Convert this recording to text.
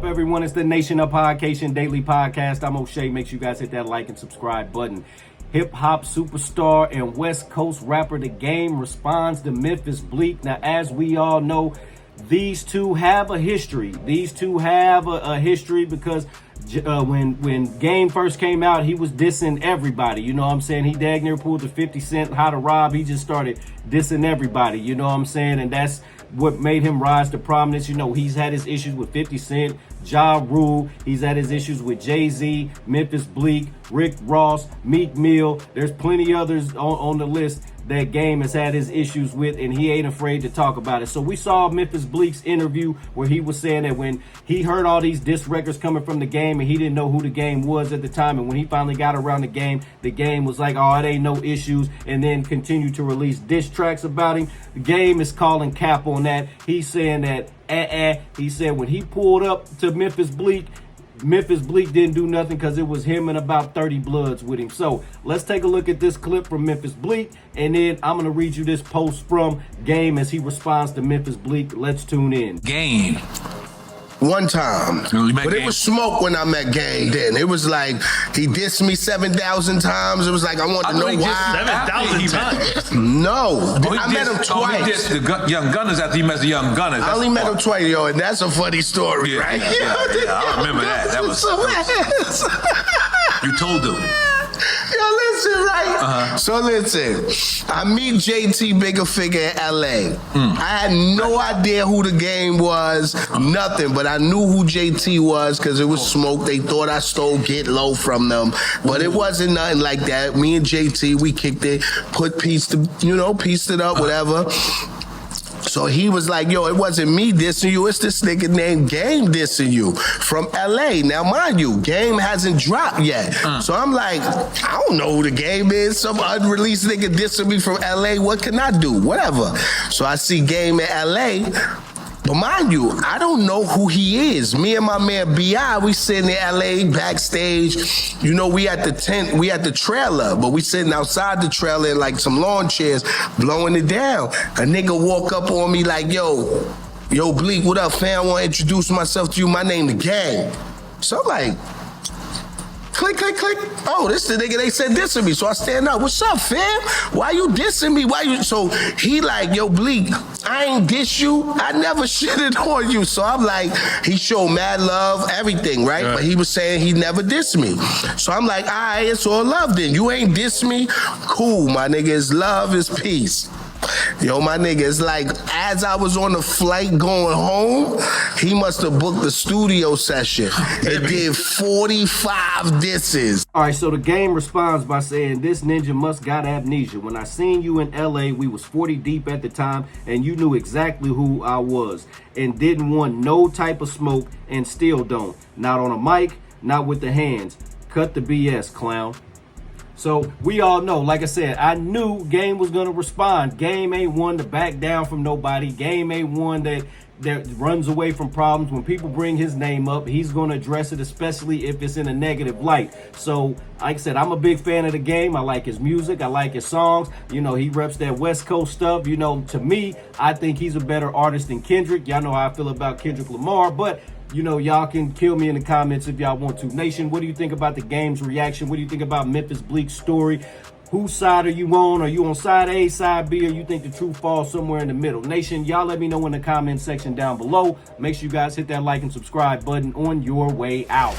everyone? It's the Nation of Podcation Daily Podcast. I'm O'Shea. Make sure you guys hit that like and subscribe button. Hip-hop superstar and West Coast rapper The Game responds to Memphis Bleek. Now, as we all know, these two have a history. These two have a history because when Game first came out, he was dissing everybody. You know what I'm saying? He dag near pulled the 50 Cent How to Rob. He just started dissing everybody. You know what I'm saying? And that's what made him rise to prominence. You know, he's had his issues with 50 Cent, Ja Rule. He's had his issues with Jay-Z, Memphis Bleek, Rick Ross, Meek Mill. There's plenty others on the list that Game has had his issues with, and he ain't afraid to talk about it. So we saw Memphis Bleek's interview where he was saying that when he heard all these diss records coming from the Game and he didn't know who the Game was at the time, and when he finally got around the Game was like, oh, it ain't no issues, and then continued to release diss tracks about him. The Game is calling cap on that. He's saying that he said when he pulled up to Memphis Bleek didn't do nothing because it was him and about 30 Bloods with him. So let's take a look at this clip from Memphis Bleek, and then I'm going to read you this post from Game as he responds to Memphis Bleek. Let's tune in. Game. One time, but it was smoke when I met Game then. It was like, he dissed me 7,000 times. It was like, I wanted to know why. 7,000 times? No, I met him twice. He dissed the Young Gunners after he met the Young Gunners. I only met him twice, yo, and that's a funny story, right? Yeah, I remember that. That was you told him. Yo, listen, right? So listen, I meet JT Bigger Figure in LA. I had no idea who the Game was, nothing, but I knew who JT was because it was smoke. They thought I stole Get Low from them, but it wasn't nothing like that. Me and JT, we kicked it, pieced it up, whatever. So he was like, yo, it wasn't me dissing you, it's this nigga named Game dissing you from LA. Now, mind you, Game hasn't dropped yet. So I'm like, I don't know who the Game is. Some unreleased nigga dissing me from LA. What can I do? Whatever. So I see Game in LA. But mind you, I don't know who he is. Me and my man B.I., we sitting in LA backstage. You know, we at the tent, we at the trailer, but we sitting outside the trailer in like some lawn chairs, blowing it down. A nigga walk up on me like, yo, Bleek, what up, fam? I want to introduce myself to you. My name The Game. So I'm like, click, click, click. Oh, this the nigga they said dissing me. So I stand up. What's up, fam? Why you dissing me? So he like, yo, Bleek, I ain't diss you. I never shitted on you. So I'm like, he showed mad love, everything, right? But he was saying he never dissed me. So I'm like, all right, it's all love then. You ain't diss me? Cool, my nigga. It's love, it's peace. Yo, my nigga, it's like, as I was on the flight going home, he must have booked the studio session. It did 45 disses. All right, so the Game responds by saying, this ninja must got amnesia. When I seen you in LA, we was 40 deep at the time, and you knew exactly who I was, and didn't want no type of smoke, and still don't. Not on a mic, not with the hands. Cut the BS, clown. So we all know, like I said, I knew Game was going to respond. Game ain't one to back down from nobody. Game ain't one that runs away from problems. When people bring his name up, he's going to address it, especially if it's in a negative light. So, like I said, I'm a big fan of the Game. I like his music. I like his songs. You know, he reps that West Coast stuff. You know, to me, I think he's a better artist than Kendrick. Y'all know how I feel about Kendrick Lamar, but you know, y'all can kill me in the comments if y'all want to. Nation, what do you think about the Game's reaction? What do you think about Memphis Bleek's story? Whose side are you on? Are you on side A, side B, or you think the truth falls somewhere in the middle? Nation, y'all let me know in the comment section down below. Make sure you guys hit that like and subscribe button on your way out.